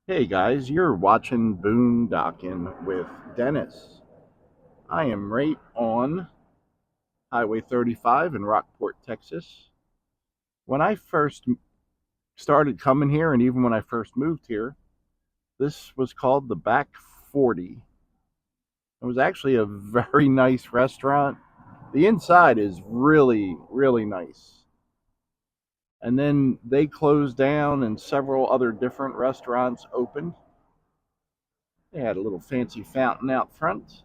Hey guys, you're watching Boondocking with Dennis. I am right on Highway 35 in Rockport, Texas. When I first started coming here, and even when I first moved here, this was called the Back 40. It was actually a very nice restaurant. The inside is really, really nice. And then they closed down, and several other different restaurants opened. They had a little fancy fountain out front,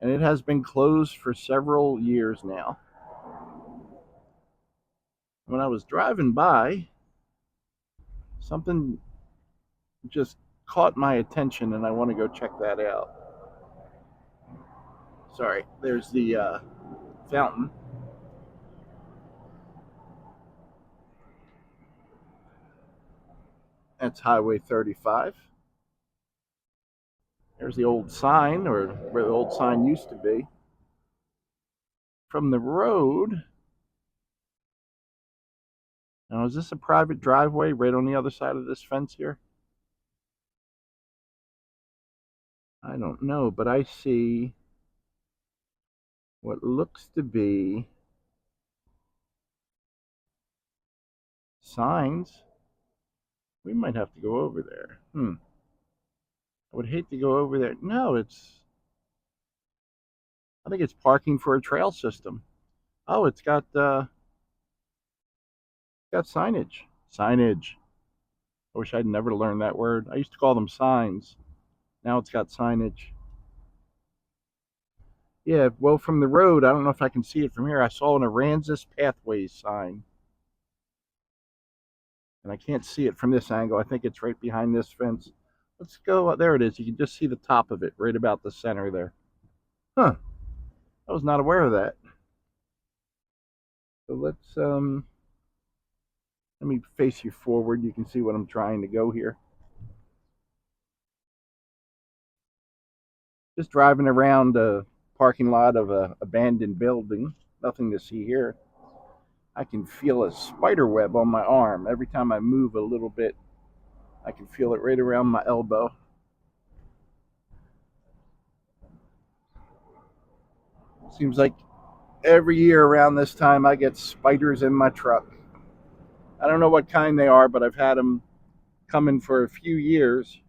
and it has been closed for several years now. When I was driving by, something just caught my attention, and I want to go check that out. Sorry, there's the fountain. That's Highway 35. There's the old sign, or where the old sign used to be. From the road, now is this a private driveway right on the other side of this fence here? I don't know, but I see what looks to be signs. We might have to go over there. I would hate to go over there. No, I think it's parking for a trail system. Oh, it's got signage. Signage. I wish I'd never learned that word. I used to call them signs. Now it's got signage. Yeah, well, from the road, I don't know if I can see it from here. I saw an Aransas Pathways sign, and I can't see it from this angle. I think it's right behind this fence. Let's go. There it is. You can just see the top of it right about the center there. Huh. I was not aware of that. So let me face you forward. You can see what I'm trying to go here. Just driving around a parking lot of a abandoned building. Nothing to see here. I can feel a spider web on my arm. Every time I move a little bit, I can feel it right around my elbow. Seems like every year around this time I get spiders in my truck. I don't know what kind they are, but I've had them coming for a few years,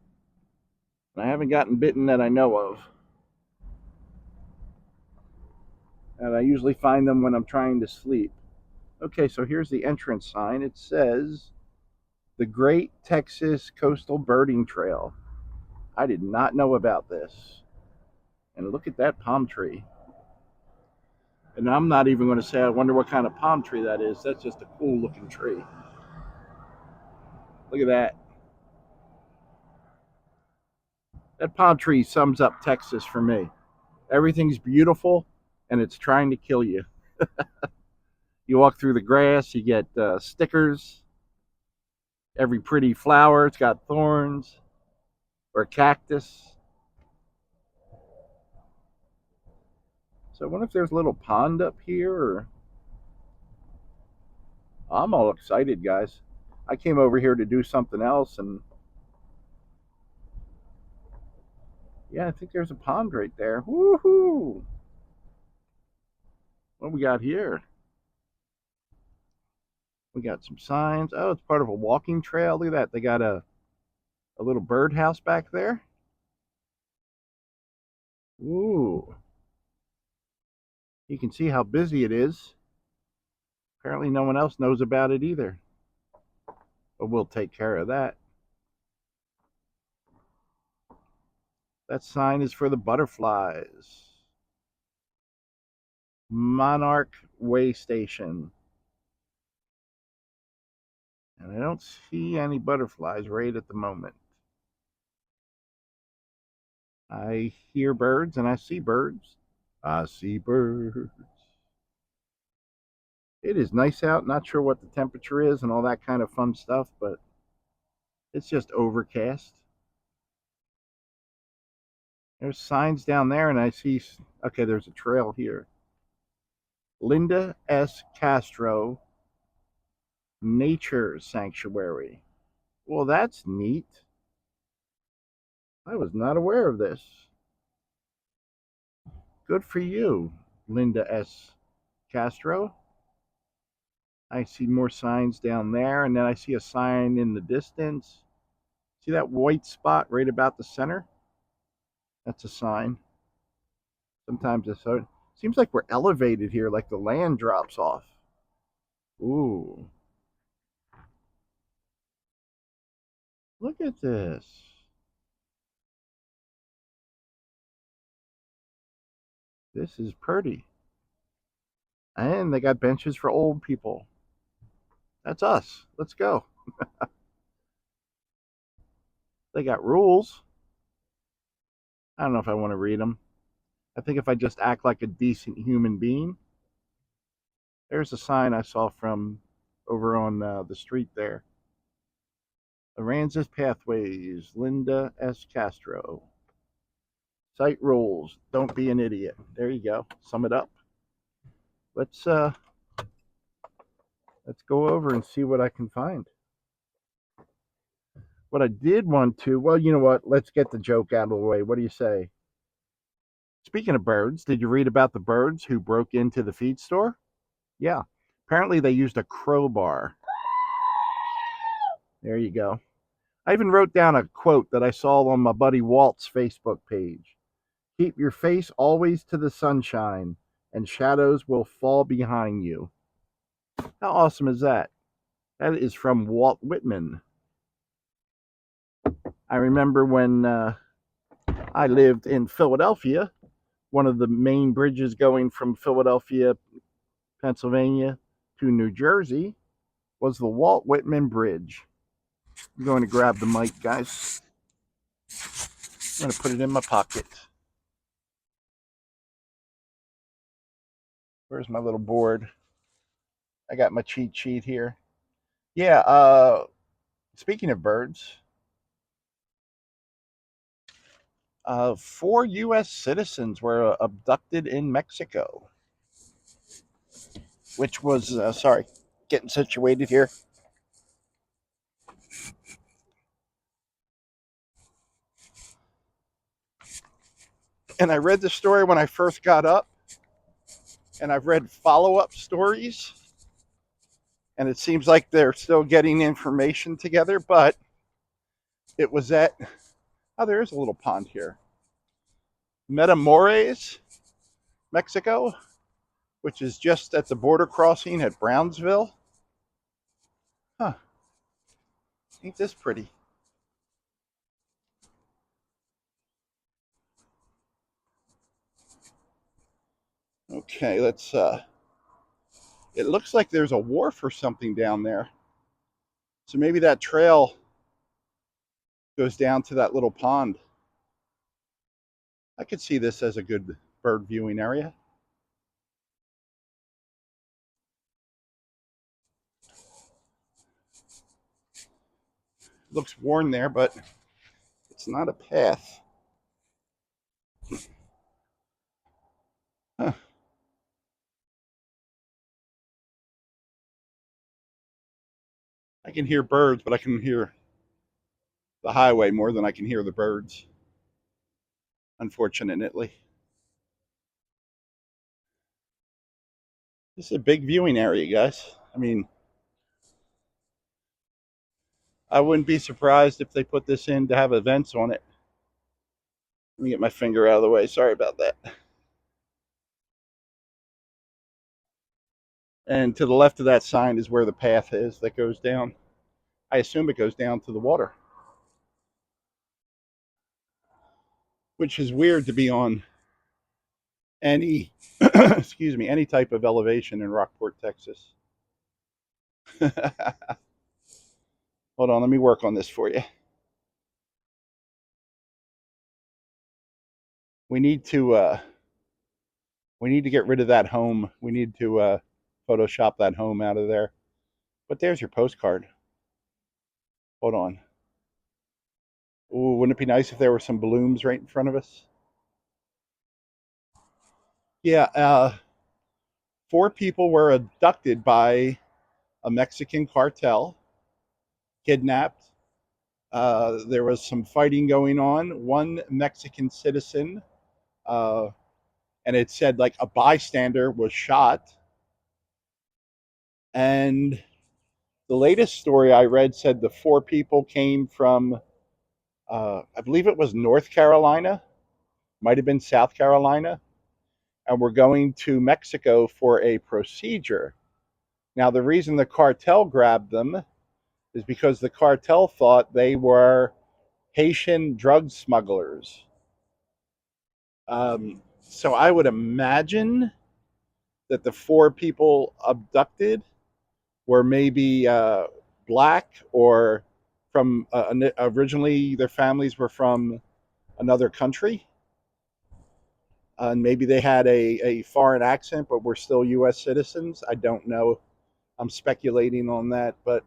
and I haven't gotten bitten that I know of. And I usually find them when I'm trying to sleep. Okay, so here's the entrance sign. It says the Great Texas Coastal Birding Trail. I did not know about this. And look at that palm tree. And I'm not even going to say I wonder what kind of palm tree that is. That's just a cool looking tree. Look at that. That palm tree sums up Texas for me. Everything's beautiful, and it's trying to kill you. You walk through the grass, you get stickers. Every pretty flower, it's got thorns or cactus. So I wonder if there's a little pond up here. I'm all excited, guys. I came over here to do something else, and yeah, I think there's a pond right there. Woohoo! What we got here? We got some signs. Oh, it's part of a walking trail. Look at that. They got a little birdhouse back there. Ooh. You can see how busy it is. Apparently no one else knows about it either. But we'll take care of that. That sign is for the butterflies. Monarch Way Station. And I don't see any butterflies right at the moment. I hear birds and I see birds. I see birds. It is nice out. Not sure what the temperature is and all that kind of fun stuff, but it's just overcast. There's signs down there, and I see, okay, there's a trail here. Linda S Castro Nature Sanctuary. Well, that's neat. I was not aware of this. Good for you, Linda S Castro. I see more signs down there, and then I see a sign in the distance. See that white spot right about the center? That's a sign. Sometimes it's so. Seems like we're elevated here, like the land drops off. Ooh, look at this. This is pretty. And they got benches for old people. That's us. Let's go. They got rules. I don't know if I want to read them. I think if I just act like a decent human being. There's a sign I saw from over on the street there. Aransas Pathways, Linda S Castro. Site rules. Don't be an idiot. There you go. Sum it up. Let's uh let's go over and see what I can find. What I did want to, well, you know what? Let's get the joke out of the way. What do you say? Speaking of birds, did you read about the birds who broke into the feed store? Yeah. Apparently they used a crowbar. There you go. I even wrote down a quote that I saw on my buddy Walt's Facebook page. Keep your face always to the sunshine, and shadows will fall behind you. How awesome is that? That is from Walt Whitman. I remember when I lived in Philadelphia, one of the main bridges going from Philadelphia, Pennsylvania to New Jersey was the Walt Whitman Bridge. I'm going to grab the mic, guys. I'm going to put it in my pocket. Where's my little board? I got my cheat sheet here. Yeah, speaking of birds, 4 U.S. citizens were abducted in Mexico, which was, sorry, getting situated here. And I read the story when I first got up, and I've read follow-up stories, and it seems like they're still getting information together, but it was at, oh, there is a little pond here. Matamoros, Mexico, which is just at the border crossing at Brownsville. Huh. Ain't this pretty? Okay, let's, it looks like there's a wharf or something down there. So maybe that trail goes down to that little pond. I could see this as a good bird viewing area. Looks worn there, but it's not a path. Huh. I can hear birds, but I can hear the highway more than I can hear the birds, unfortunately. This is a big viewing area, guys. I mean, I wouldn't be surprised if they put this in to have events on it. Let me get my finger out of the way. Sorry about that. And to the left of that sign is where the path is that goes down. I assume it goes down to the water, which is weird to be on any, excuse me, any type of elevation in Rockport, Texas. Hold on, let me work on this for you. We need to get rid of that home. We need to Photoshop that home out of there. But there's your postcard. Hold on. Ooh, wouldn't it be nice if there were some blooms right in front of us? Yeah, 4 people were abducted by a Mexican cartel, kidnapped, There was some fighting going on. One Mexican citizen, uh, and it said like a bystander was shot. And the latest story I read said the four people came from, I believe it was North Carolina, might have been South Carolina, and were going to Mexico for a procedure. Now, the reason the cartel grabbed them is because the cartel thought they were Haitian drug smugglers. So I would imagine that the four people abducted were maybe black or from originally their families were from another country. And maybe they had a foreign accent, but were still U.S. citizens. I don't know. I'm speculating on that, but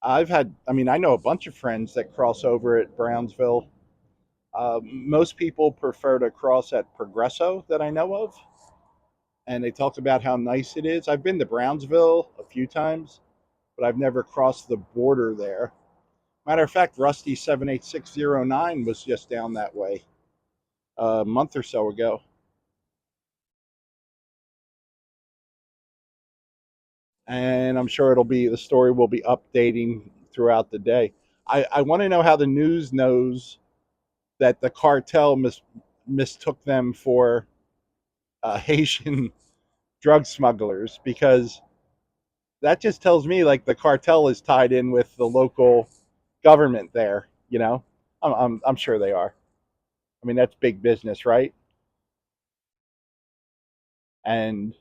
I know a bunch of friends that cross over at Brownsville. Most people prefer to cross at Progresso that I know of, and they talk about how nice it is. I've been to Brownsville a few times, but I've never crossed the border there. Matter of fact, Rusty 78609 was just down that way a month or so ago. And I'm sure the story will be updating throughout the day. I want to know how the news knows that the cartel mistook them for Haitian drug smugglers, because that just tells me like the cartel is tied in with the local government there. I'm sure they are. I mean, that's big business, right? And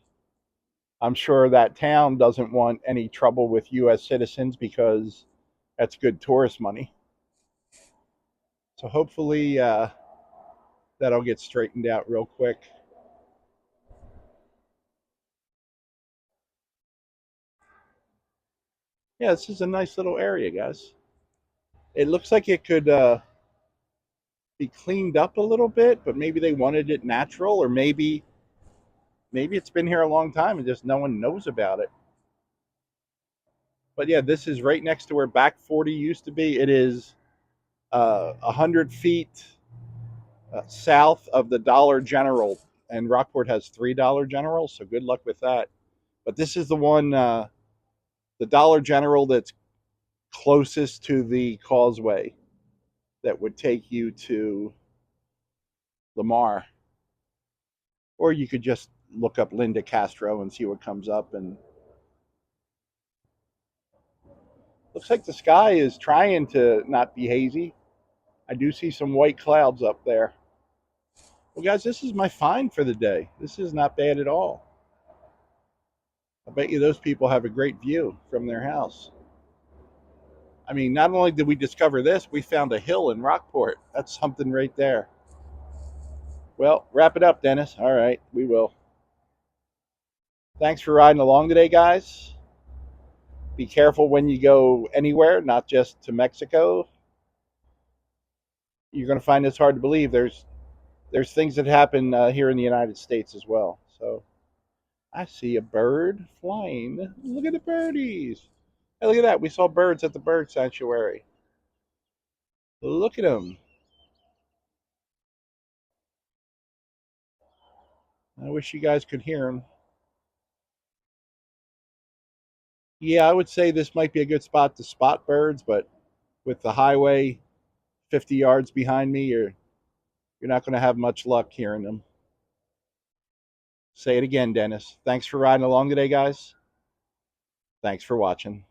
I'm sure that town doesn't want any trouble with U.S. citizens because that's good tourist money. So hopefully that'll get straightened out real quick. Yeah, this is a nice little area, guys. It looks like it could be cleaned up a little bit, but maybe they wanted it natural, or maybe it's been here a long time and just no one knows about it. But yeah, this is right next to where Back 40 used to be. It is 100 feet south of the Dollar General, and Rockport has $3 Generals, so good luck with that. But this is the one, the Dollar General that's closest to the causeway that would take you to Lamar. Or you could just look up Linda Castro and see what comes up. And looks like the sky is trying to not be hazy. I do see some white clouds up there. Well, guys, this is my find for the day. This is not bad at all. I bet you those people have a great view from their house. I mean, not only did we discover this, we found a hill in Rockport. That's something right there. Well, wrap it up, Dennis. All right, we will. Thanks for riding along today, guys. Be careful when you go anywhere, not just to Mexico. You're going to find this hard to believe. There's things that happen here in the United States as well. So I see a bird flying. Look at the birdies. Hey, look at that. We saw birds at the bird sanctuary. Look at them. I wish you guys could hear them. Yeah, I would say this might be a good spot to spot birds, but with the highway 50 yards behind me, you're not going to have much luck hearing them. Say it again, Dennis. Thanks for riding along today, guys. Thanks for watching.